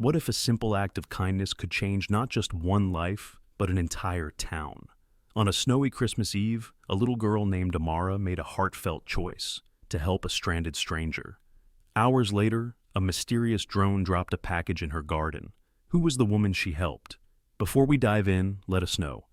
What if a simple act of kindness could change not just one life, but an entire town? On a snowy Christmas Eve, a little girl named Amara made a heartfelt choice to help a stranded stranger. Hours later, a mysterious drone dropped a package in her garden. Who was the woman she helped? Before we dive in, let us know.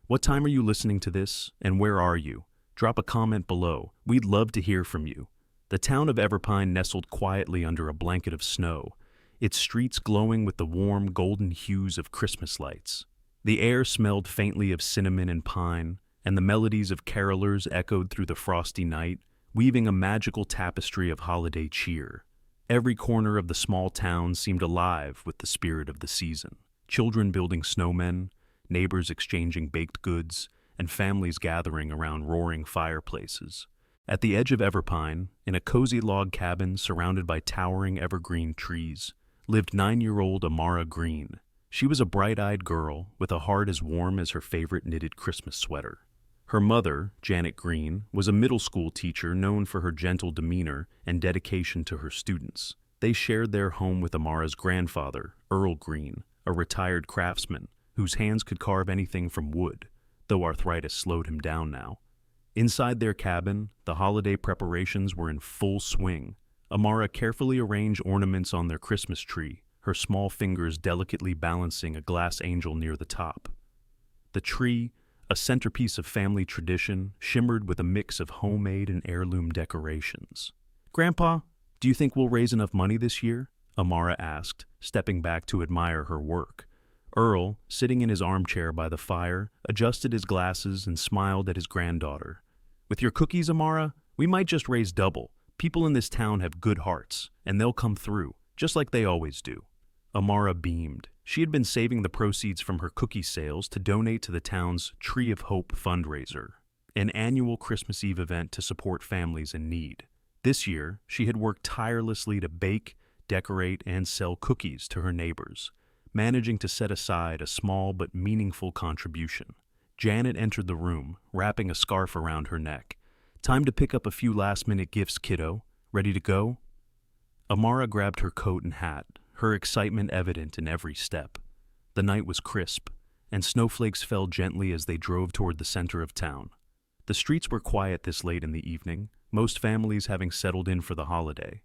What time are you listening to this, and where are you? Drop a comment below. We'd love to hear from you. The town of Everpine nestled quietly under a blanket of snow, its streets glowing with the warm, golden hues of Christmas lights. The air smelled faintly of cinnamon and pine, and the melodies of carolers echoed through the frosty night, weaving a magical tapestry of holiday cheer. Every corner of the small town seemed alive with the spirit of the season. Children building snowmen, neighbors exchanging baked goods, and families gathering around roaring fireplaces. At the edge of Everpine, in a cozy log cabin surrounded by towering evergreen trees, lived 9-year-old Amara Green. She was a bright-eyed girl with a heart as warm as her favorite knitted Christmas sweater. Her mother, Janet Green, was a middle school teacher known for her gentle demeanor and dedication to her students. They shared their home with Amara's grandfather, Earl Green, a retired craftsman whose hands could carve anything from wood, though arthritis slowed him down now. Inside their cabin, the holiday preparations were in full swing. Amara carefully arranged ornaments on their Christmas tree, her small fingers delicately balancing a glass angel near the top. The tree, a centerpiece of family tradition, shimmered with a mix of homemade and heirloom decorations. "Grandpa, do you think we'll raise enough money this year?" Amara asked, stepping back to admire her work. Earl, sitting in his armchair by the fire, adjusted his glasses and smiled at his granddaughter. "With your cookies, Amara, we might just raise double. People in this town have good hearts, and they'll come through, just like they always do." Amara beamed. She had been saving the proceeds from her cookie sales to donate to the town's Tree of Hope fundraiser, an annual Christmas Eve event to support families in need. This year, she had worked tirelessly to bake, decorate, and sell cookies to her neighbors, managing to set aside a small but meaningful contribution. Janet entered the room, wrapping a scarf around her neck. "Time to pick up a few last-minute gifts, kiddo. Ready to go?" Amara grabbed her coat and hat, her excitement evident in every step. The night was crisp, and snowflakes fell gently as they drove toward the center of town. The streets were quiet this late in the evening, most families having settled in for the holiday.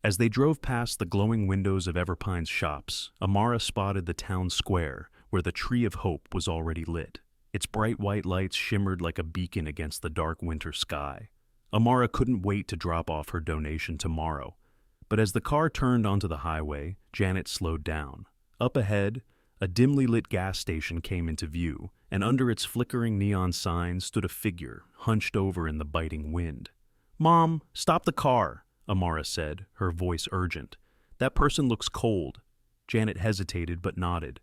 As they drove past the glowing windows of Everpine's shops, Amara spotted the town square where the Tree of Hope was already lit. Its bright white lights shimmered like a beacon against the dark winter sky. Amara couldn't wait to drop off her donation tomorrow. But as the car turned onto the highway, Janet slowed down. Up ahead, a dimly lit gas station came into view, and under its flickering neon sign stood a figure, hunched over in the biting wind. "Mom, stop the car," Amara said, her voice urgent. "That person looks cold." Janet hesitated but nodded.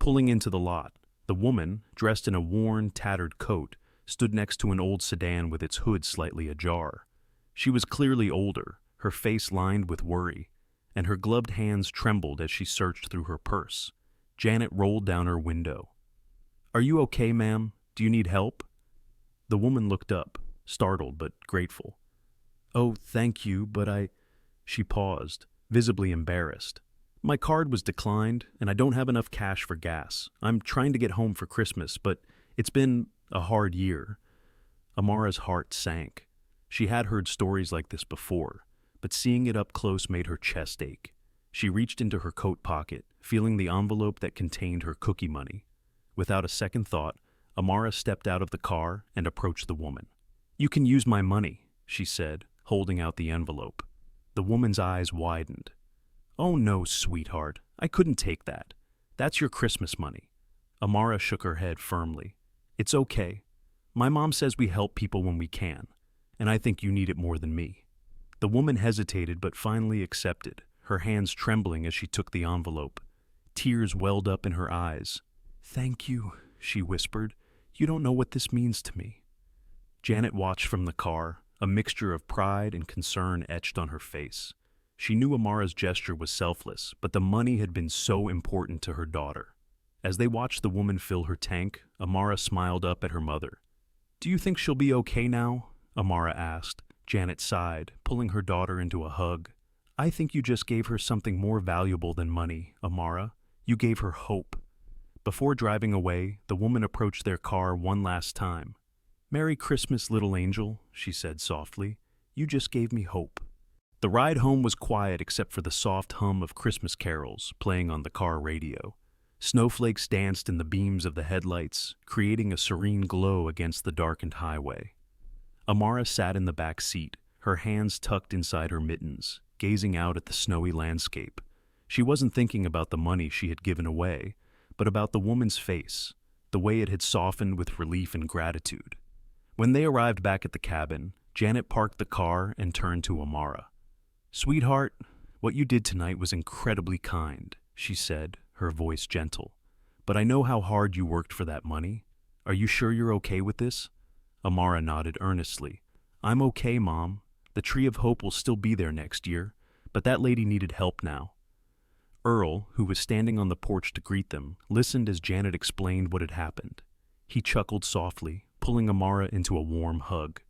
Pulling into the lot, the woman, dressed in a worn, tattered coat, stood next to an old sedan with its hood slightly ajar. She was clearly older, her face lined with worry, and her gloved hands trembled as she searched through her purse. Janet rolled down her window. "Are you okay, ma'am? Do you need help?" The woman looked up, startled but grateful. "Oh, thank you, but She paused, visibly embarrassed. "My card was declined, and I don't have enough cash for gas. I'm trying to get home for Christmas, but it's been a hard year." Amara's heart sank. She had heard stories like this before, but seeing it up close made her chest ache. She reached into her coat pocket, feeling the envelope that contained her cookie money. Without a second thought, Amara stepped out of the car and approached the woman. "You can use my money," she said, holding out the envelope. The woman's eyes widened. "Oh no, sweetheart, I couldn't take that. That's your Christmas money." Amara shook her head firmly. "It's okay. My mom says we help people when we can, and I think you need it more than me." The woman hesitated but finally accepted, her hands trembling as she took the envelope. Tears welled up in her eyes. "Thank you," she whispered. "You don't know what this means to me." Janet watched from the car, a mixture of pride and concern etched on her face. She knew Amara's gesture was selfless, but the money had been so important to her daughter. As they watched the woman fill her tank, Amara smiled up at her mother. "Do you think she'll be okay now?" Amara asked. Janet sighed, pulling her daughter into a hug. I think you just gave her something more valuable than money, Amara. You gave her hope. Before driving away, the woman approached their car one last time. Merry Christmas, little angel, she said softly. You just gave me hope. The ride home was quiet except for the soft hum of Christmas carols playing on the car radio. Snowflakes danced in the beams of the headlights, creating a serene glow against the darkened highway. Amara sat in the back seat, her hands tucked inside her mittens, gazing out at the snowy landscape. She wasn't thinking about the money she had given away, but about the woman's face, the way it had softened with relief and gratitude. When they arrived back at the cabin, Janet parked the car and turned to Amara. "Sweetheart, what you did tonight was incredibly kind," she said, her voice gentle. "But I know how hard you worked for that money. Are you sure you're okay with this?" Amara nodded earnestly. "I'm okay, Mom. The Tree of Hope will still be there next year, but that lady needed help now." Earl, who was standing on the porch to greet them, listened as Janet explained what had happened. He chuckled softly, pulling Amara into a warm hug.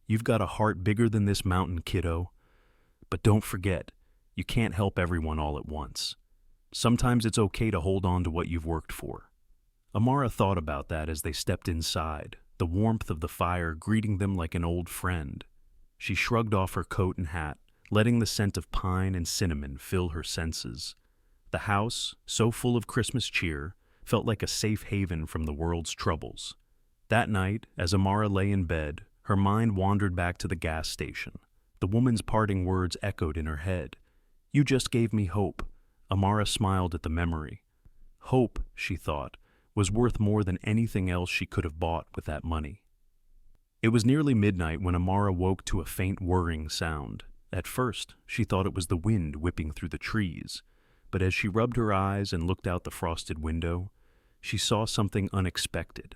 "You've got a heart bigger than this mountain, kiddo. But don't forget, you can't help everyone all at once. Sometimes it's okay to hold on to what you've worked for." Amara thought about that as they stepped inside, the warmth of the fire greeting them like an old friend. She shrugged off her coat and hat, letting the scent of pine and cinnamon fill her senses. The house, so full of Christmas cheer, felt like a safe haven from the world's troubles. That night, as Amara lay in bed, her mind wandered back to the gas station. The woman's parting words echoed in her head. "You just gave me hope." Amara smiled at the memory. Hope, she thought, was worth more than anything else she could have bought with that money. It was nearly midnight when Amara woke to a faint whirring sound. At first, she thought it was the wind whipping through the trees, but as she rubbed her eyes and looked out the frosted window, she saw something unexpected.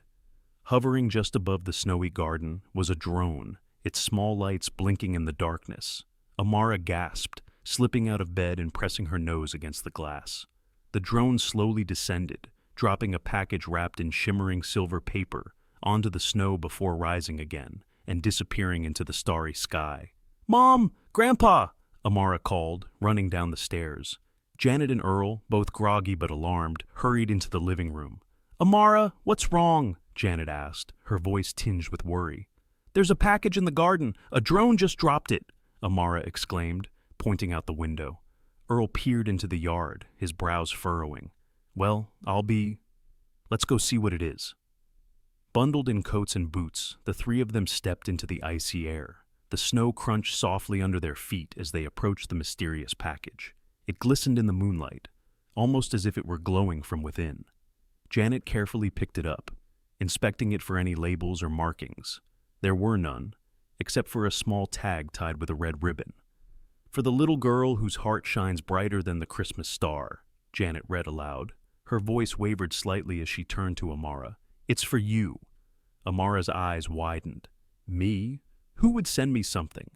Hovering just above the snowy garden was a drone, its small lights blinking in the darkness. Amara gasped, slipping out of bed and pressing her nose against the glass. The drone slowly descended, dropping a package wrapped in shimmering silver paper onto the snow before rising again and disappearing into the starry sky. "Mom! Grandpa!" Amara called, running down the stairs. Janet and Earl, both groggy but alarmed, hurried into the living room. "Amara, what's wrong?" Janet asked, her voice tinged with worry. "There's a package in the garden. A drone just dropped it," Amara exclaimed, pointing out the window. Earl peered into the yard, his brows furrowing. "Well, let's go see what it is." Bundled in coats and boots, the three of them stepped into the icy air. The snow crunched softly under their feet as they approached the mysterious package. It glistened in the moonlight, almost as if it were glowing from within. Janet carefully picked it up, inspecting it for any labels or markings. There were none, except for a small tag tied with a red ribbon. "For the little girl whose heart shines brighter than the Christmas star," Janet read aloud. Her voice wavered slightly as she turned to Amara. "It's for you." Amara's eyes widened. "Me? Who would send me something?"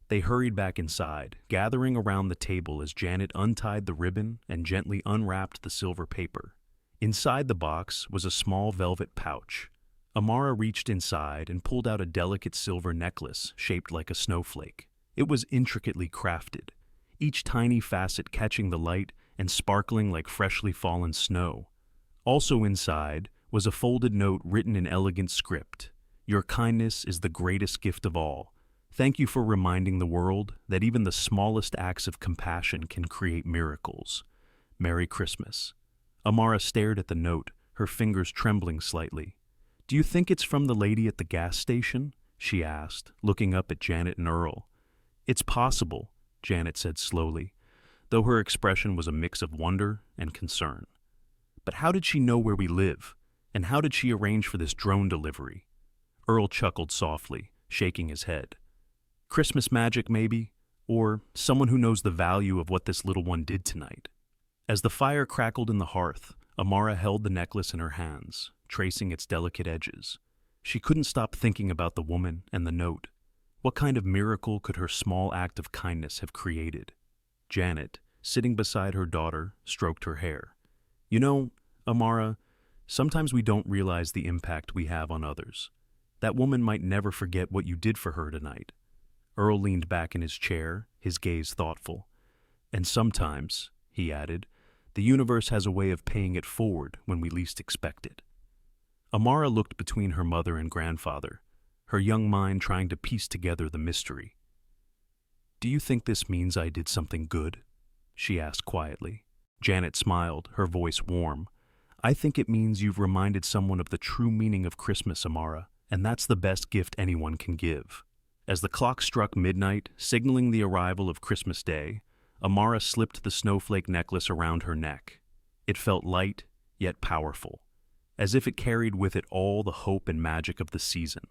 They hurried back inside, gathering around the table as Janet untied the ribbon and gently unwrapped the silver paper. Inside the box was a small velvet pouch. Amara reached inside and pulled out a delicate silver necklace shaped like a snowflake. It was intricately crafted, each tiny facet catching the light and sparkling like freshly fallen snow. Also inside was a folded note written in elegant script. "Your kindness is the greatest gift of all. Thank you for reminding the world that even the smallest acts of compassion can create miracles. Merry Christmas." Amara stared at the note, her fingers trembling slightly. "Do you think it's from the lady at the gas station?" she asked, looking up at Janet and Earl. "It's possible," Janet said slowly, though her expression was a mix of wonder and concern. "But how did she know where we live? And how did she arrange for this drone delivery?" Earl chuckled softly, shaking his head. "Christmas magic, maybe? Or someone who knows the value of what this little one did tonight." As the fire crackled in the hearth, Amara held the necklace in her hands, tracing its delicate edges. She couldn't stop thinking about the woman and the note. What kind of miracle could her small act of kindness have created? Janet, sitting beside her daughter, stroked her hair. "You know, Amara, sometimes we don't realize the impact we have on others. That woman might never forget what you did for her tonight." Earl leaned back in his chair, his gaze thoughtful. And sometimes, he added, the universe has a way of paying it forward when we least expect it. Amara looked between her mother and grandfather, her young mind trying to piece together the mystery. "Do you think this means I did something good?" she asked quietly. Janet smiled, her voice warm. "I think it means you've reminded someone of the true meaning of Christmas, Amara, and that's the best gift anyone can give." As the clock struck midnight, signaling the arrival of Christmas Day, Amara slipped the snowflake necklace around her neck. It felt light, yet powerful, as if it carried with it all the hope and magic of the season.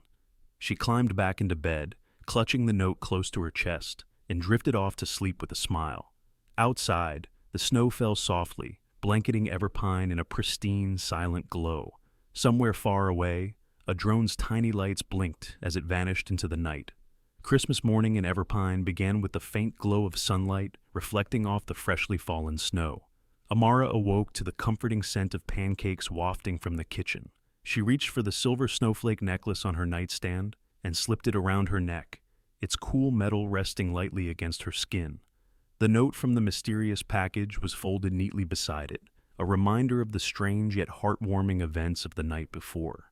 She climbed back into bed, clutching the note close to her chest, and drifted off to sleep with a smile. Outside, the snow fell softly, blanketing Everpine in a pristine, silent glow. Somewhere far away, a drone's tiny lights blinked as it vanished into the night. Christmas morning in Everpine began with the faint glow of sunlight reflecting off the freshly fallen snow. Amara awoke to the comforting scent of pancakes wafting from the kitchen. She reached for the silver snowflake necklace on her nightstand and slipped it around her neck, its cool metal resting lightly against her skin. The note from the mysterious package was folded neatly beside it, a reminder of the strange yet heartwarming events of the night before.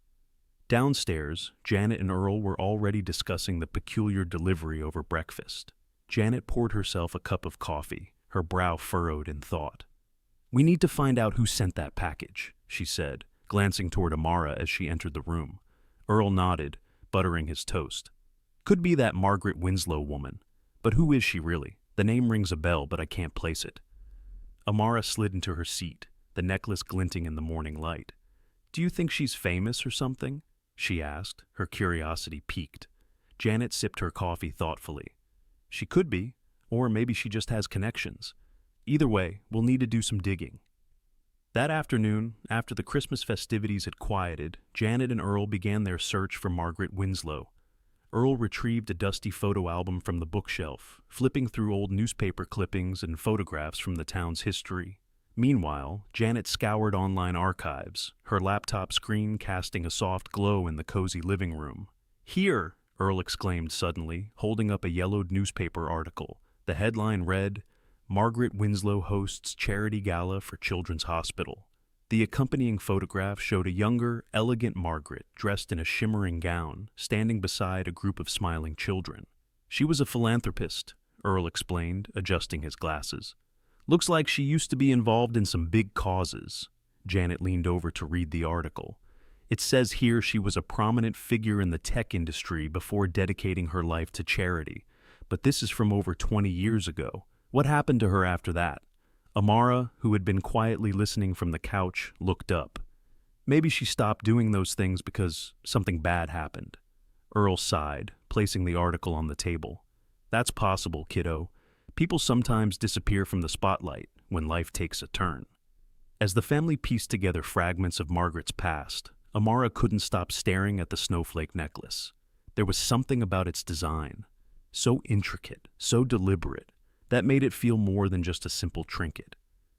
Downstairs, Janet and Earl were already discussing the peculiar delivery over breakfast. Janet poured herself a cup of coffee, her brow furrowed in thought. "We need to find out who sent that package," she said, glancing toward Amara as she entered the room. Earl nodded, buttering his toast. "Could be that Margaret Winslow woman. But who is she really? The name rings a bell, but I can't place it." Amara slid into her seat, the necklace glinting in the morning light. "Do you think she's famous or something?" she asked, her curiosity piqued. Janet sipped her coffee thoughtfully. "She could be, or maybe she just has connections. Either way, we'll need to do some digging." That afternoon, after the Christmas festivities had quieted, Janet and Earl began their search for Margaret Winslow. Earl retrieved a dusty photo album from the bookshelf, flipping through old newspaper clippings and photographs from the town's history. Meanwhile, Janet scoured online archives, her laptop screen casting a soft glow in the cozy living room. "Here!" Earl exclaimed suddenly, holding up a yellowed newspaper article. The headline read, "Margaret Winslow hosts charity gala for Children's Hospital." The accompanying photograph showed a younger, elegant Margaret dressed in a shimmering gown, standing beside a group of smiling children. "She was a philanthropist," Earl explained, adjusting his glasses. "Looks like she used to be involved in some big causes." Janet leaned over to read the article. "It says here she was a prominent figure in the tech industry before dedicating her life to charity. But this is from over 20 years ago. What happened to her after that?" Amara, who had been quietly listening from the couch, looked up. "Maybe she stopped doing those things because something bad happened." Earl sighed, placing the article on the table. "That's possible, kiddo. People sometimes disappear from the spotlight when life takes a turn." As the family pieced together fragments of Margaret's past, Amara couldn't stop staring at the snowflake necklace. There was something about its design, so intricate, so deliberate, that made it feel more than just a simple trinket.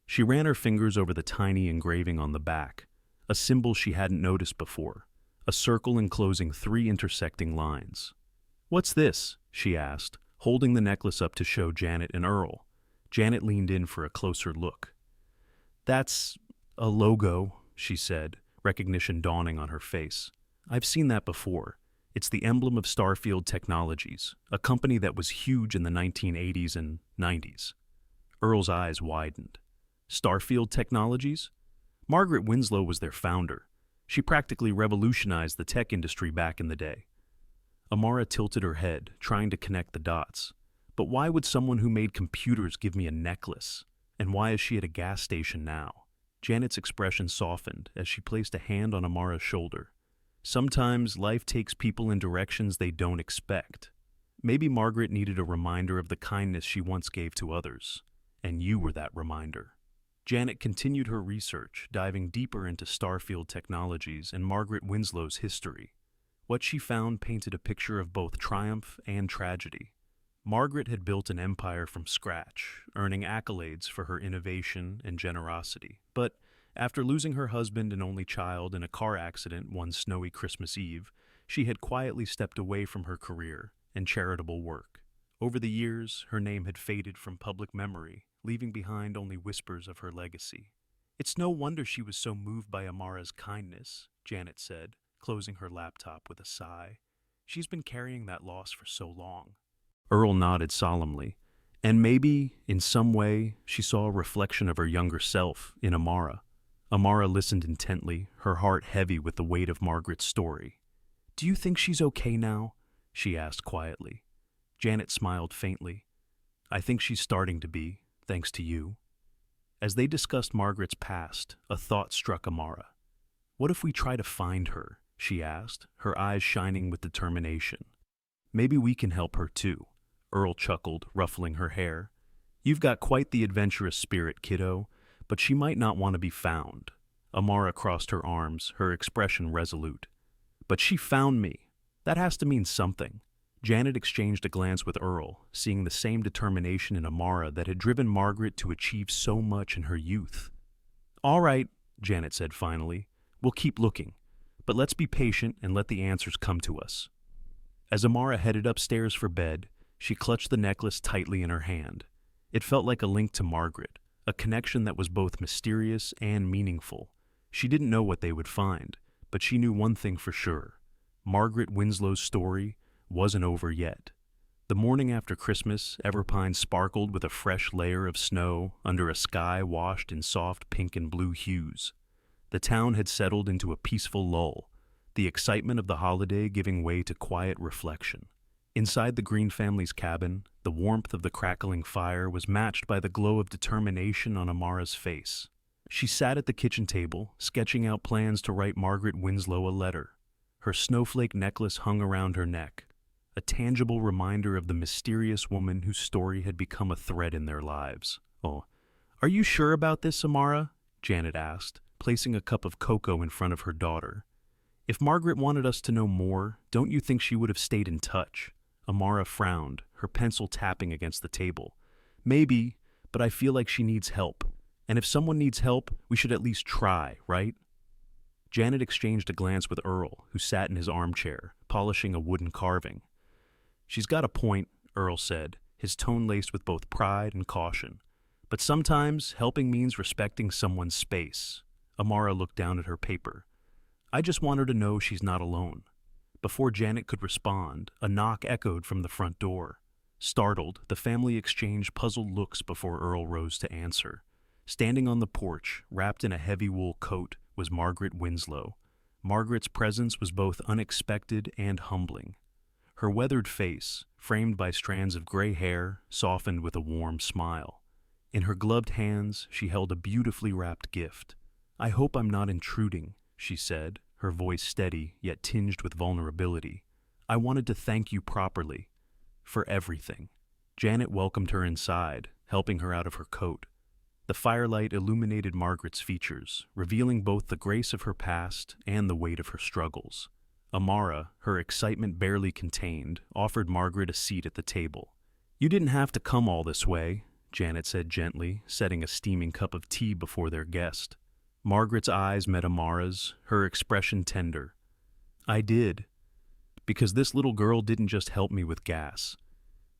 She ran her fingers over the tiny engraving on the back, a symbol she hadn't noticed before, a circle enclosing 3 intersecting lines. "What's this?" she asked, holding the necklace up to show Janet and Earl. Janet leaned in for a closer look. "That's a logo," she said, recognition dawning on her face. "I've seen that before. It's the emblem of Starfield Technologies, a company that was huge in the 1980s and 90s. Earl's eyes widened. Starfield Technologies? Margaret Winslow was their founder. She practically revolutionized the tech industry back in the day. Amara tilted her head, trying to connect the dots. But why would someone who made computers give me a necklace? And why is she at a gas station now? Janet's expression softened as she placed a hand on Amara's shoulder. Sometimes life takes people in directions they don't expect. Maybe Margaret needed a reminder of the kindness she once gave to others, and you were that reminder. Janet continued her research, diving deeper into Starfield Technologies and Margaret Winslow's history. What she found painted a picture of both triumph and tragedy. Margaret had built an empire from scratch, earning accolades for her innovation and generosity. But after losing her husband and only child in a car accident one snowy Christmas Eve, she had quietly stepped away from her career and charitable work. Over the years, her name had faded from public memory, leaving behind only whispers of her legacy. It's no wonder she was so moved by Amara's kindness, Janet said, closing her laptop with a sigh. She's been carrying that loss for so long. Earl nodded solemnly, and maybe, in some way, she saw a reflection of her younger self in Amara. Amara listened intently, her heart heavy with the weight of Margaret's story. "Do you think she's okay now?" she asked quietly. Janet smiled faintly. "I think she's starting to be, thanks to you." As they discussed Margaret's past, a thought struck Amara. "What if we try to find her?" she asked, her eyes shining with determination. "Maybe we can help her too." Earl chuckled, ruffling her hair. "You've got quite the adventurous spirit, kiddo, but she might not want to be found." Amara crossed her arms, her expression resolute. "But she found me. That has to mean something." Janet exchanged a glance with Earl, seeing the same determination in Amara that had driven Margaret to achieve so much in her youth. "All right," Janet said finally. "We'll keep looking, but let's be patient and let the answers come to us." As Amara headed upstairs for bed, she clutched the necklace tightly in her hand. It felt like a link to Margaret, a connection that was both mysterious and meaningful. She didn't know what they would find, but she knew one thing for sure. Margaret Winslow's story wasn't over yet. The morning after Christmas, Everpine sparkled with a fresh layer of snow under a sky washed in soft pink and blue hues. The town had settled into a peaceful lull, the excitement of the holiday giving way to quiet reflection. Inside the Green family's cabin, the warmth of the crackling fire was matched by the glow of determination on Amara's face. She sat at the kitchen table, sketching out plans to write Margaret Winslow a letter. Her snowflake necklace hung around her neck, a tangible reminder of the mysterious woman whose story had become a thread in their lives. "Oh, are you sure about this, Amara?" Janet asked, placing a cup of cocoa in front of her daughter. "If Margaret wanted us to know more, don't you think she would have stayed in touch?" Amara frowned, her pencil tapping against the table. "Maybe, but I feel like she needs help. And if someone needs help, we should at least try, right?" Janet exchanged a glance with Earl, who sat in his armchair, polishing a wooden carving. "She's got a point," Earl said, his tone laced with both pride and caution. "But sometimes helping means respecting someone's space." Amara looked down at her paper. "I just want her to know she's not alone." Before Janet could respond, a knock echoed from the front door. Startled, the family exchanged puzzled looks before Earl rose to answer. Standing on the porch, wrapped in a heavy wool coat, was Margaret Winslow. Margaret's presence was both unexpected and humbling. Her weathered face, framed by strands of gray hair, softened with a warm smile. In her gloved hands, she held a beautifully wrapped gift. "I hope I'm not intruding," she said, her voice steady yet tinged with vulnerability. "I wanted to thank you properly. For everything." Janet welcomed her inside, helping her out of her coat. The firelight illuminated Margaret's features, revealing both the grace of her past and the weight of her struggles. Amara, her excitement barely contained, offered Margaret a seat at the table. "You didn't have to come all this way," Janet said gently, setting a steaming cup of tea before their guest. Margaret's eyes met Amara's, her expression tender. "I did. Because this little girl didn't just help me with gas.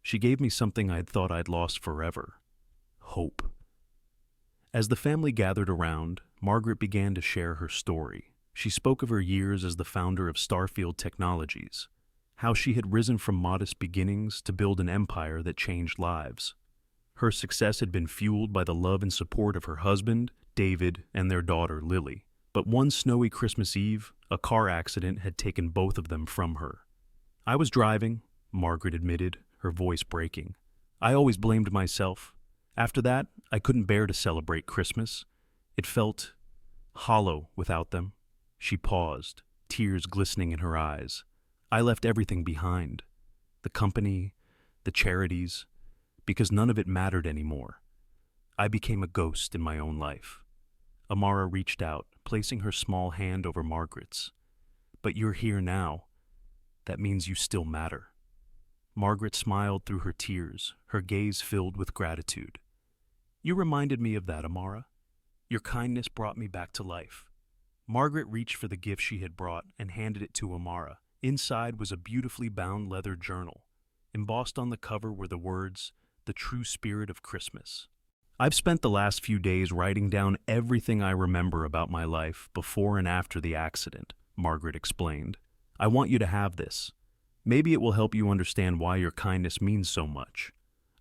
She gave me something I'd thought I'd lost forever. Hope." As the family gathered around, Margaret began to share her story. She spoke of her years as the founder of Starfield Technologies, how she had risen from modest beginnings to build an empire that changed lives. Her success had been fueled by the love and support of her husband, David, and their daughter, Lily. But one snowy Christmas Eve, a car accident had taken both of them from her. "I was driving," Margaret admitted, her voice breaking. "I always blamed myself. After that, I couldn't bear to celebrate Christmas. It felt hollow without them." She paused, tears glistening in her eyes. "I left everything behind. The company, the charities, because none of it mattered anymore. I became a ghost in my own life." Amara reached out, placing her small hand over Margaret's. "But you're here now. That means you still matter." Margaret smiled through her tears, her gaze filled with gratitude. "You reminded me of that, Amara. Your kindness brought me back to life." Margaret reached for the gift she had brought and handed it to Amara. Inside was a beautifully bound leather journal. Embossed on the cover were the words, "The True Spirit of Christmas." I've spent the last few days writing down everything I remember about my life before and after the accident, Margaret explained. I want you to have this. Maybe it will help you understand why your kindness means so much.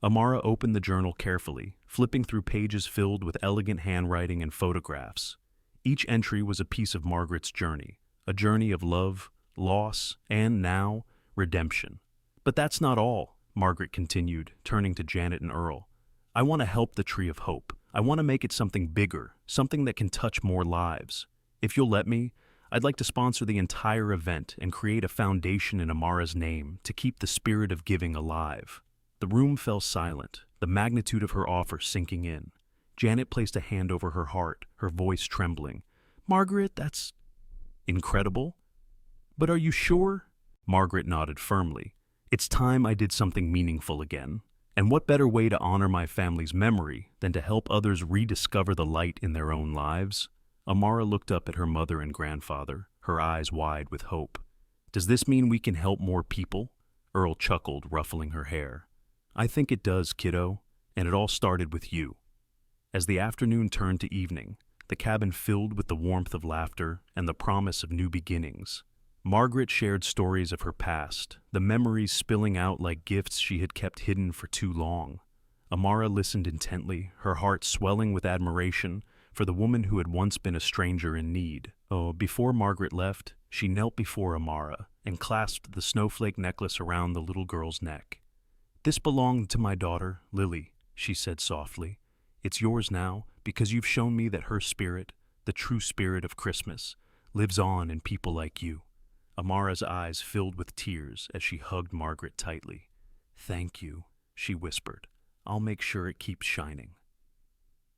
Amara opened the journal carefully, flipping through pages filled with elegant handwriting and photographs. Each entry was a piece of Margaret's journey, a journey of love, loss, and now, redemption. But that's not all, Margaret continued, turning to Janet and Earl. I want to help the Tree of Hope. I want to make it something bigger, something that can touch more lives. If you'll let me, I'd like to sponsor the entire event and create a foundation in Amara's name to keep the spirit of giving alive. The room fell silent, the magnitude of her offer sinking in. Janet placed a hand over her heart, her voice trembling. Margaret, that's incredible. But are you sure? Margaret nodded firmly. It's time I did something meaningful again. And what better way to honor my family's memory than to help others rediscover the light in their own lives? Amara looked up at her mother and grandfather, her eyes wide with hope. Does this mean we can help more people? Earl chuckled, ruffling her hair. I think it does, kiddo, and it all started with you. As the afternoon turned to evening, the cabin filled with the warmth of laughter and the promise of new beginnings. Margaret shared stories of her past, the memories spilling out like gifts she had kept hidden for too long. Amara listened intently, her heart swelling with admiration for the woman who had once been a stranger in need. Oh, before Margaret left, she knelt before Amara and clasped the snowflake necklace around the little girl's neck. This belonged to my daughter, Lily, she said softly. It's yours now because you've shown me that her spirit, the true spirit of Christmas, lives on in people like you. Amara's eyes filled with tears as she hugged Margaret tightly. Thank you, she whispered. I'll make sure it keeps shining.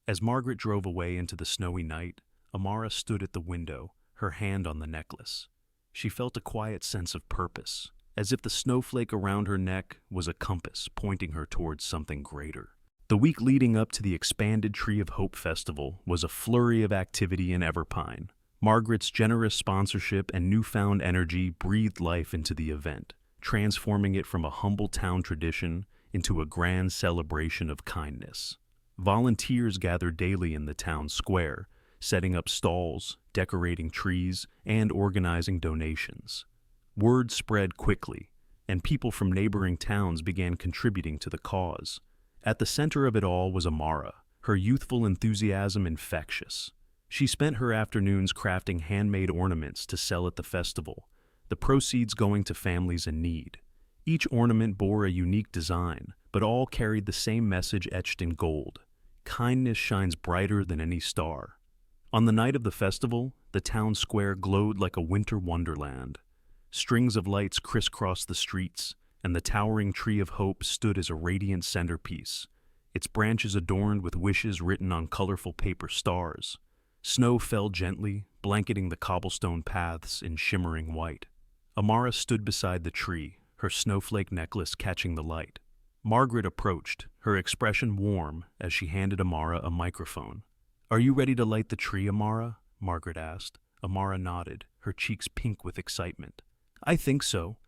As Margaret drove away into the snowy night, Amara stood at the window, her hand on the necklace. She felt a quiet sense of purpose, as if the snowflake around her neck was a compass pointing her towards something greater. The week leading up to the expanded Tree of Hope Festival was a flurry of activity in Everpine. Margaret's generous sponsorship and newfound energy breathed life into the event, transforming it from a humble town tradition into a grand celebration of kindness. Volunteers gathered daily in the town square, setting up stalls, decorating trees, and organizing donations. Word spread quickly, and people from neighboring towns began contributing to the cause. At the center of it all was Amara, her youthful enthusiasm infectious. She spent her afternoons crafting handmade ornaments to sell at the festival, the proceeds going to families in need. Each ornament bore a unique design, but all carried the same message etched in gold. Kindness shines brighter than any star. On the night of the festival, the town square glowed like a winter wonderland. Strings of lights crisscrossed the streets, and the towering Tree of Hope stood as a radiant centerpiece, its branches adorned with wishes written on colorful paper stars. Snow fell gently, blanketing the cobblestone paths in shimmering white. Amara stood beside the tree, her snowflake necklace catching the light. Margaret approached, her expression warm as she handed Amara a microphone. Are you ready to light the tree, Amara? Margaret asked. Amara nodded, her cheeks pink with excitement. I think so.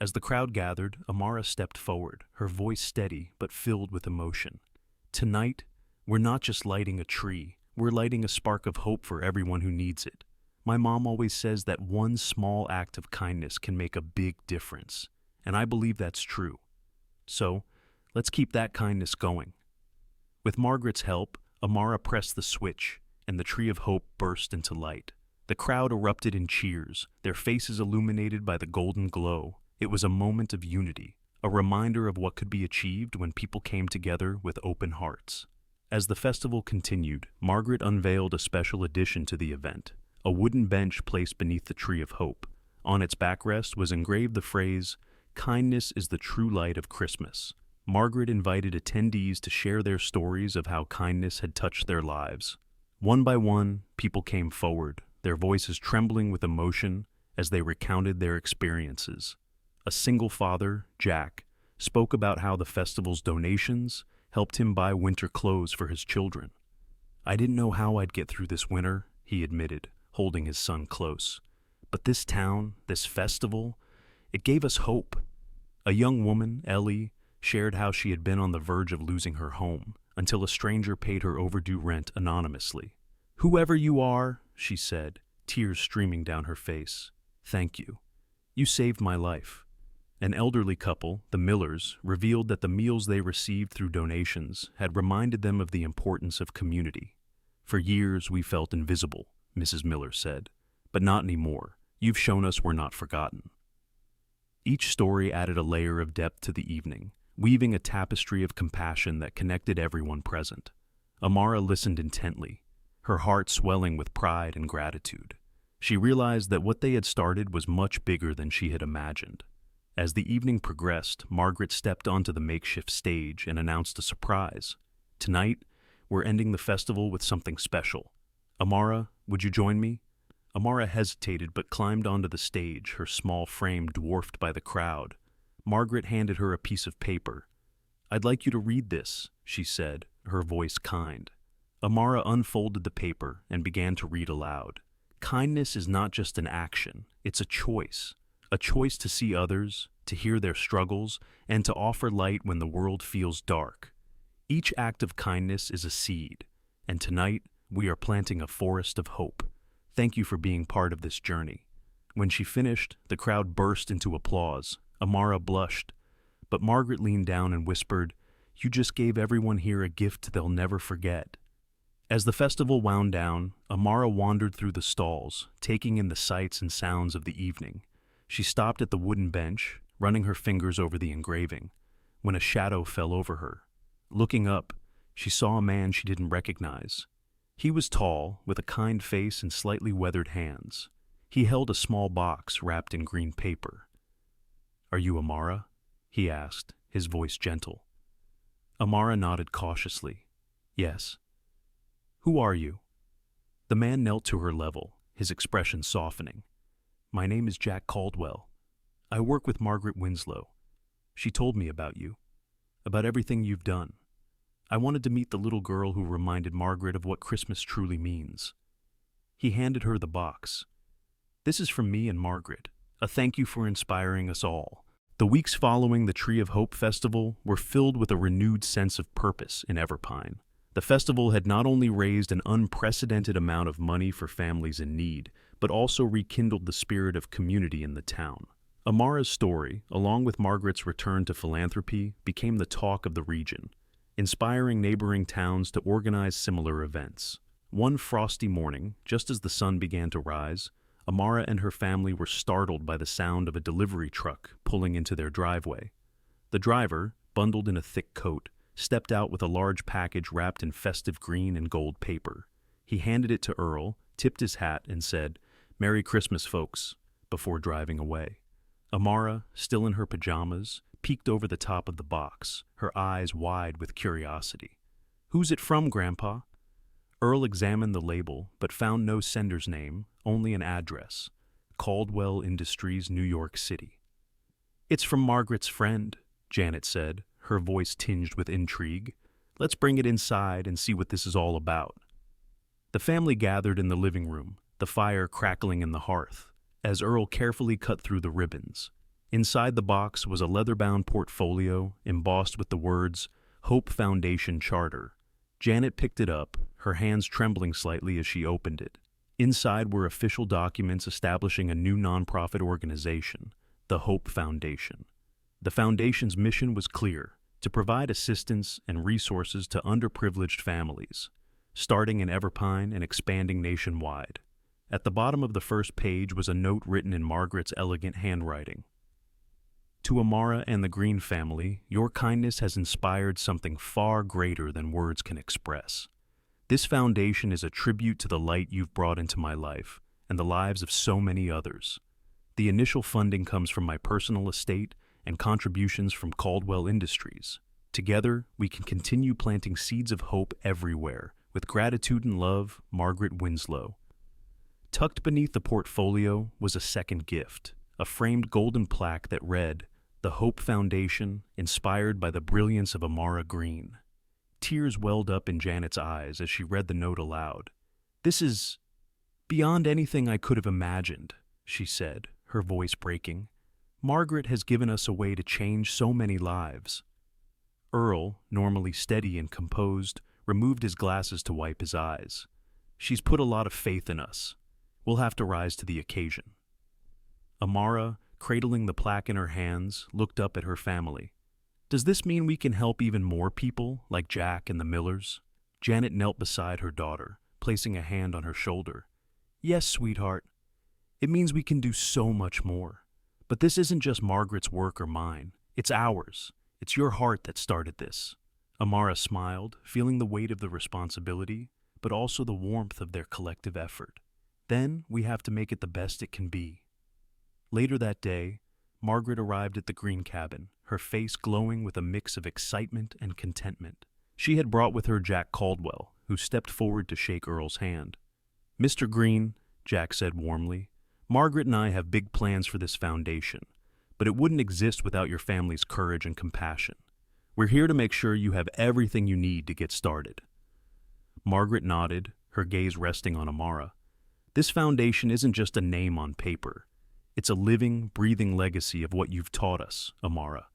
As the crowd gathered, Amara stepped forward, her voice steady but filled with emotion. Tonight, we're not just lighting a tree. We're lighting a spark of hope for everyone who needs it. My mom always says that one small act of kindness can make a big difference, and I believe that's true. So, let's keep that kindness going. With Margaret's help, Amara pressed the switch, and the Tree of Hope burst into light. The crowd erupted in cheers, their faces illuminated by the golden glow. It was a moment of unity, a reminder of what could be achieved when people came together with open hearts. As the festival continued, Margaret unveiled a special addition to the event, a wooden bench placed beneath the Tree of Hope. On its backrest was engraved the phrase, "Kindness is the true light of Christmas." Margaret invited attendees to share their stories of how kindness had touched their lives. One by one, people came forward, their voices trembling with emotion as they recounted their experiences. A single father, Jack, spoke about how the festival's donations helped him buy winter clothes for his children. I didn't know how I'd get through this winter, he admitted, holding his son close. But this town, this festival, it gave us hope. A young woman, Ellie, shared how she had been on the verge of losing her home until a stranger paid her overdue rent anonymously. "Whoever you are," she said, tears streaming down her face, "thank you. You saved my life." An elderly couple, the Millers, revealed that the meals they received through donations had reminded them of the importance of community. "For years we felt invisible," Mrs. Miller said, "but not anymore. You've shown us we're not forgotten." Each story added a layer of depth to the evening, weaving a tapestry of compassion that connected everyone present. Amara listened intently, her heart swelling with pride and gratitude. She realized that what they had started was much bigger than she had imagined. As the evening progressed, Margaret stepped onto the makeshift stage and announced a surprise. "Tonight, we're ending the festival with something special. Amara, would you join me?" Amara hesitated but climbed onto the stage, her small frame dwarfed by the crowd. Margaret handed her a piece of paper. "I'd like you to read this," she said, her voice kind. Amara unfolded the paper and began to read aloud. "Kindness is not just an action, it's a choice to see others, to hear their struggles, and to offer light when the world feels dark. Each act of kindness is a seed, and tonight we are planting a forest of hope. Thank you for being part of this journey." When she finished, the crowd burst into applause. Amara blushed, but Margaret leaned down and whispered, "You just gave everyone here a gift they'll never forget." As the festival wound down, Amara wandered through the stalls, taking in the sights and sounds of the evening. She stopped at the wooden bench, running her fingers over the engraving, when a shadow fell over her. Looking up, she saw a man she didn't recognize. He was tall, with a kind face and slightly weathered hands. He held a small box wrapped in green paper. "Are you Amara?" he asked, his voice gentle. Amara nodded cautiously. "Yes." "Who are you?" The man knelt to her level, his expression softening. "My name is Jack Caldwell. I work with Margaret Winslow. She told me about you, about everything you've done. I wanted to meet the little girl who reminded Margaret of what Christmas truly means." He handed her the box. "This is from me and Margaret, a thank you for inspiring us all." The weeks following the Tree of Hope Festival were filled with a renewed sense of purpose in Everpine. The festival had not only raised an unprecedented amount of money for families in need, but also rekindled the spirit of community in the town. Amara's story, along with Margaret's return to philanthropy, became the talk of the region, inspiring neighboring towns to organize similar events. One frosty morning, just as the sun began to rise, Amara and her family were startled by the sound of a delivery truck pulling into their driveway. The driver, bundled in a thick coat, stepped out with a large package wrapped in festive green and gold paper. He handed it to Earl, tipped his hat, and said, "Merry Christmas, folks," before driving away. Amara, still in her pajamas, peeked over the top of the box, her eyes wide with curiosity. "Who's it from, Grandpa?" Earl examined the label, but found no sender's name, only an address: Caldwell Industries, New York City. "It's from Margaret's friend," Janet said, her voice tinged with intrigue. "Let's bring it inside and see what this is all about." The family gathered in the living room, the fire crackling in the hearth, as Earl carefully cut through the ribbons. Inside the box was a leather-bound portfolio embossed with the words, "Hope Foundation Charter." Janet picked it up, her hands trembling slightly as she opened it. Inside were official documents establishing a new nonprofit organization, the Hope Foundation. The foundation's mission was clear: to provide assistance and resources to underprivileged families, starting in Everpine and expanding nationwide. At the bottom of the first page was a note written in Margaret's elegant handwriting. "To Amara and the Green family, your kindness has inspired something far greater than words can express. This foundation is a tribute to the light you've brought into my life and the lives of so many others. The initial funding comes from my personal estate and contributions from Caldwell Industries. Together, we can continue planting seeds of hope everywhere. With gratitude and love, Margaret Winslow." Tucked beneath the portfolio was a second gift, a framed golden plaque that read, "The Hope Foundation, inspired by the brilliance of Amara Green." Tears welled up in Janet's eyes as she read the note aloud. "This is beyond anything I could have imagined," she said, her voice breaking. Margaret has given us a way to change so many lives. Earl, normally steady and composed, removed his glasses to wipe his eyes. She's put a lot of faith in us. We'll have to rise to the occasion. Amara, cradling the plaque in her hands, looked up at her family. Does this mean we can help even more people, like Jack and the Millers? Janet knelt beside her daughter, placing a hand on her shoulder. Yes, sweetheart. It means we can do so much more. But this isn't just Margaret's work or mine. It's ours. It's your heart that started this. Amara smiled, feeling the weight of the responsibility, but also the warmth of their collective effort. Then we have to make it the best it can be. Later that day, Margaret arrived at the green cabin, her face glowing with a mix of excitement and contentment. She had brought with her Jack Caldwell, who stepped forward to shake Earl's hand. Mr. Green, Jack said warmly, Margaret and I have big plans for this foundation, but it wouldn't exist without your family's courage and compassion. We're here to make sure you have everything you need to get started. Margaret nodded, her gaze resting on Amara. This foundation isn't just a name on paper. It's a living, breathing legacy of what you've taught us, Amara.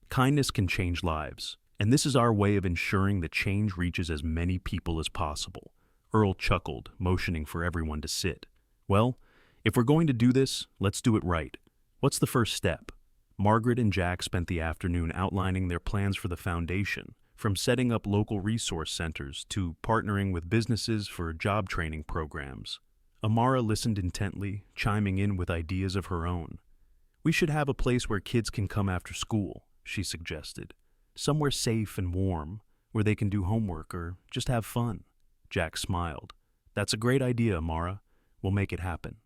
Kindness can change lives, and this is our way of ensuring that change reaches as many people as possible. Earl chuckled, motioning for everyone to sit. Well, if we're going to do this, let's do it right. What's the first step? Margaret and Jack spent the afternoon outlining their plans for the foundation, from setting up local resource centers to partnering with businesses for job training programs. Amara listened intently, chiming in with ideas of her own. We should have a place where kids can come after school, she suggested. Somewhere safe and warm, where they can do homework or just have fun. Jack smiled. That's a great idea, Amara. We'll make it happen.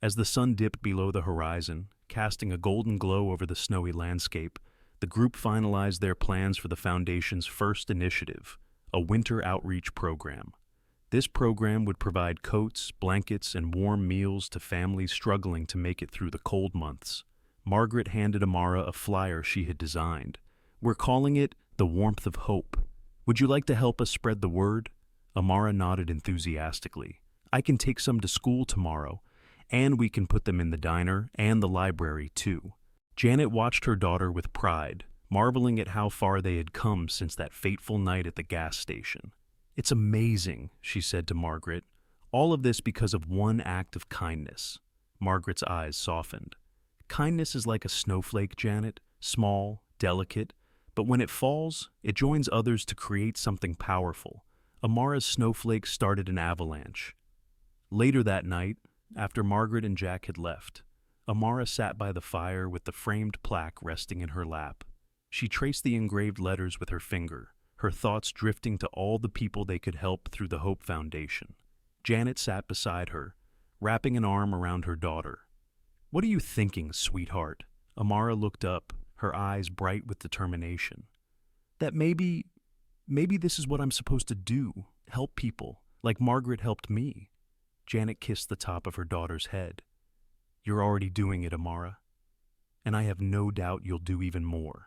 As the sun dipped below the horizon, casting a golden glow over the snowy landscape, the group finalized their plans for the Foundation's first initiative, a winter outreach program. This program would provide coats, blankets, and warm meals to families struggling to make it through the cold months. Margaret handed Amara a flyer she had designed. We're calling it The Warmth of Hope. Would you like to help us spread the word? Amara nodded enthusiastically. I can take some to school tomorrow, and we can put them in the diner and the library too. Janet watched her daughter with pride, marveling at how far they had come since that fateful night at the gas station. It's amazing, she said to Margaret. All of this because of one act of kindness. Margaret's eyes softened. Kindness is like a snowflake, Janet, small, delicate, but when it falls, it joins others to create something powerful. Amara's snowflake started an avalanche. Later that night, after Margaret and Jack had left, Amara sat by the fire with the framed plaque resting in her lap. She traced the engraved letters with her finger, her thoughts drifting to all the people they could help through the Hope Foundation. Janet sat beside her, wrapping an arm around her daughter. What are you thinking, sweetheart? Amara looked up, her eyes bright with determination. That maybe this is what I'm supposed to do, help people, like Margaret helped me. Janet kissed the top of her daughter's head. You're already doing it, Amara, and I have no doubt you'll do even more.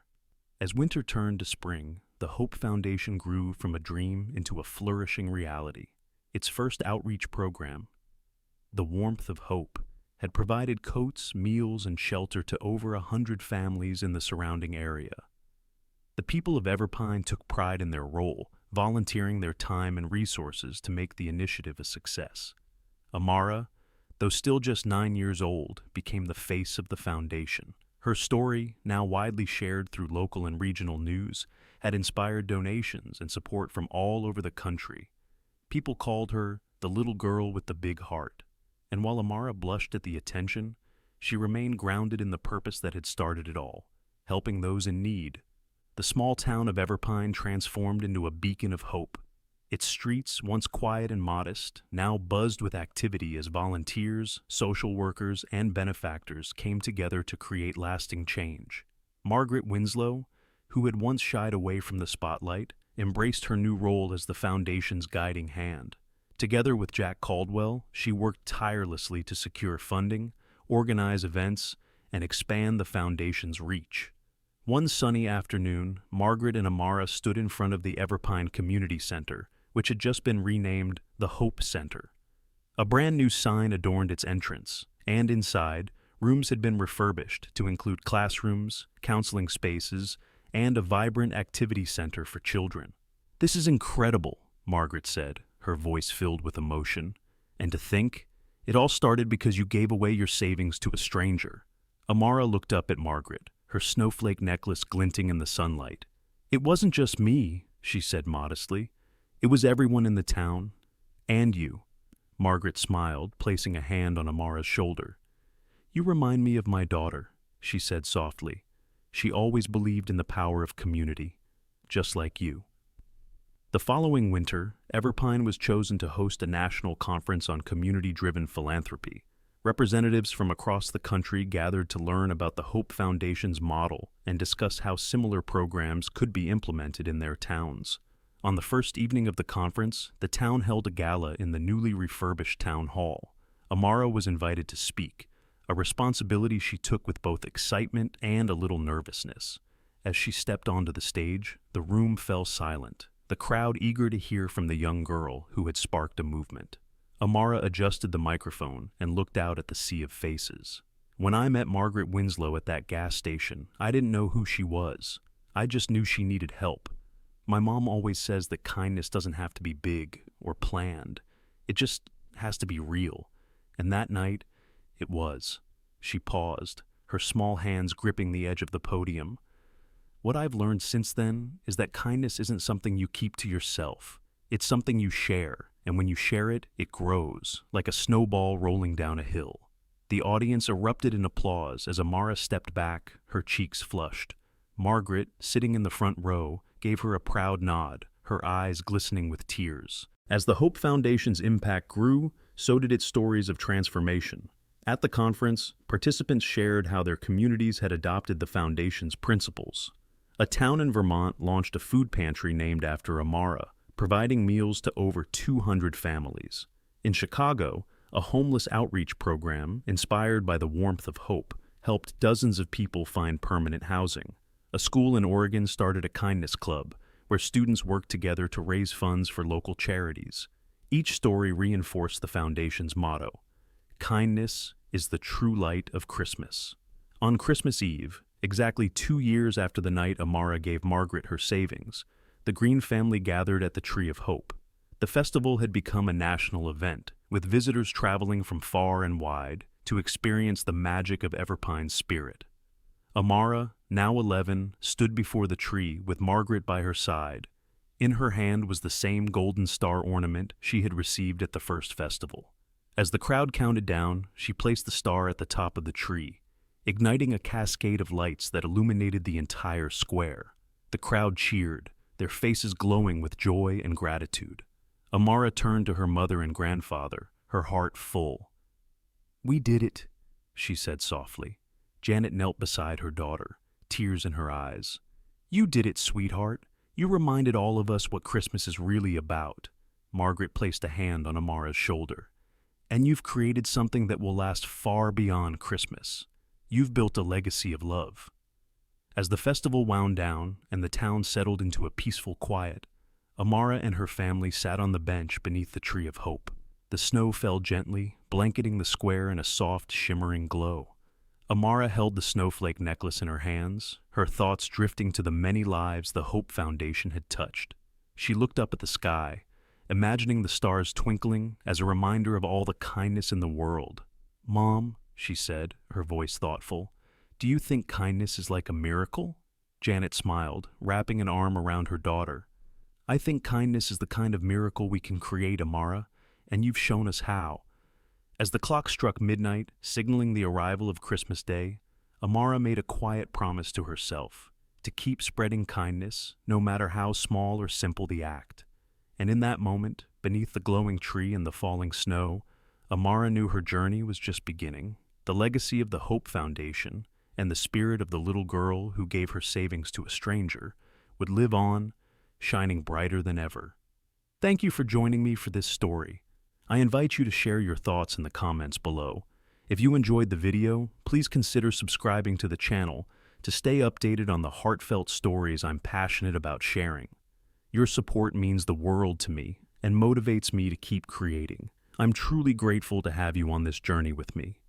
As winter turned to spring, the Hope Foundation grew from a dream into a flourishing reality. Its first outreach program, The Warmth of Hope, had provided coats, meals, and shelter to over 100 families in the surrounding area. The people of Everpine took pride in their role, volunteering their time and resources to make the initiative a success. Amara, though still just 9 years old, became the face of the foundation. Her story, now widely shared through local and regional news, had inspired donations and support from all over the country. People called her the little girl with the big heart. And while Amara blushed at the attention, she remained grounded in the purpose that had started it all, helping those in need. The small town of Everpine transformed into a beacon of hope. Its streets, once quiet and modest, now buzzed with activity as volunteers, social workers, and benefactors came together to create lasting change. Margaret Winslow, who had once shied away from the spotlight, embraced her new role as the Foundation's guiding hand. Together with Jack Caldwell, she worked tirelessly to secure funding, organize events, and expand the Foundation's reach. One sunny afternoon, Margaret and Amara stood in front of the Everpine Community Center, which had just been renamed the Hope Center. A brand new sign adorned its entrance, and inside, Rooms had been refurbished to include classrooms, counseling spaces, and a vibrant activity center for children. "This is incredible," Margaret said, her voice filled with emotion. "And to think, it all started because you gave away your savings to a stranger." Amara looked up at Margaret, her snowflake necklace glinting in the sunlight. "It wasn't just me," she said modestly. "It was everyone in the town. And you." Margaret smiled, placing a hand on Amara's shoulder. "You remind me of my daughter," she said softly. "She always believed in the power of community, just like you." The following winter, Everpine was chosen to host a national conference on community-driven philanthropy. Representatives from across the country gathered to learn about the Hope Foundation's model and discuss how similar programs could be implemented in their towns. On the first evening of the conference, the town held a gala in the newly refurbished town hall. Amara was invited to speak, a responsibility she took with both excitement and a little nervousness. As she stepped onto the stage, the room fell silent, the crowd eager to hear from the young girl who had sparked a movement. Amara adjusted the microphone and looked out at the sea of faces. "When I met Margaret Winslow at that gas station, I didn't know who she was. I just knew she needed help. My mom always says that kindness doesn't have to be big or planned. It just has to be real. And that night, it was." She paused, her small hands gripping the edge of the podium. "What I've learned since then is that kindness isn't something you keep to yourself. It's something you share, and when you share it, it grows, like a snowball rolling down a hill." The audience erupted in applause as Amara stepped back, her cheeks flushed. Margaret, sitting in the front row, gave her a proud nod, her eyes glistening with tears. As the Hope Foundation's impact grew, so did its stories of transformation. At the conference, participants shared how their communities had adopted the foundation's principles. A town in Vermont launched a food pantry named after Amara, providing meals to over 200 families. In Chicago, a homeless outreach program, inspired by the warmth of hope, helped dozens of people find permanent housing. A school in Oregon started a kindness club, where students worked together to raise funds for local charities. Each story reinforced the foundation's motto: "Kindness is the true light of Christmas." On Christmas Eve, exactly 2 years after the night Amara gave Margaret her savings, the Green family gathered at the Tree of Hope. The festival had become a national event, with visitors traveling from far and wide to experience the magic of Everpine's spirit. Amara, now 11, stood before the tree with Margaret by her side. In her hand was the same golden star ornament she had received at the first festival. As the crowd counted down, she placed the star at the top of the tree, igniting a cascade of lights that illuminated the entire square. The crowd cheered, their faces glowing with joy and gratitude. Amara turned to her mother and grandfather, her heart full. "We did it," she said softly. Janet knelt beside her daughter, tears in her eyes. "You did it, sweetheart. You reminded all of us what Christmas is really about." Margaret placed a hand on Amara's shoulder. "And you've created something that will last far beyond Christmas. You've built a legacy of love." As the festival wound down and the town settled into a peaceful quiet, Amara and her family sat on the bench beneath the Tree of Hope. The snow fell gently, blanketing the square in a soft, shimmering glow. Amara held the snowflake necklace in her hands, her thoughts drifting to the many lives the Hope Foundation had touched. She looked up at the sky, imagining the stars twinkling as a reminder of all the kindness in the world. "Mom," she said, her voice thoughtful, "do you think kindness is like a miracle?" Janet smiled, wrapping an arm around her daughter. "I think kindness is the kind of miracle we can create, Amara, and you've shown us how." As the clock struck midnight, signaling the arrival of Christmas Day, Amara made a quiet promise to herself, to keep spreading kindness, no matter how small or simple the act. And in that moment, beneath the glowing tree and the falling snow, Amara knew her journey was just beginning. The legacy of the Hope Foundation and the spirit of the little girl who gave her savings to a stranger would live on, shining brighter than ever. Thank you for joining me for this story. I invite you to share your thoughts in the comments below. If you enjoyed the video, please consider subscribing to the channel to stay updated on the heartfelt stories I'm passionate about sharing. Your support means the world to me and motivates me to keep creating. I'm truly grateful to have you on this journey with me.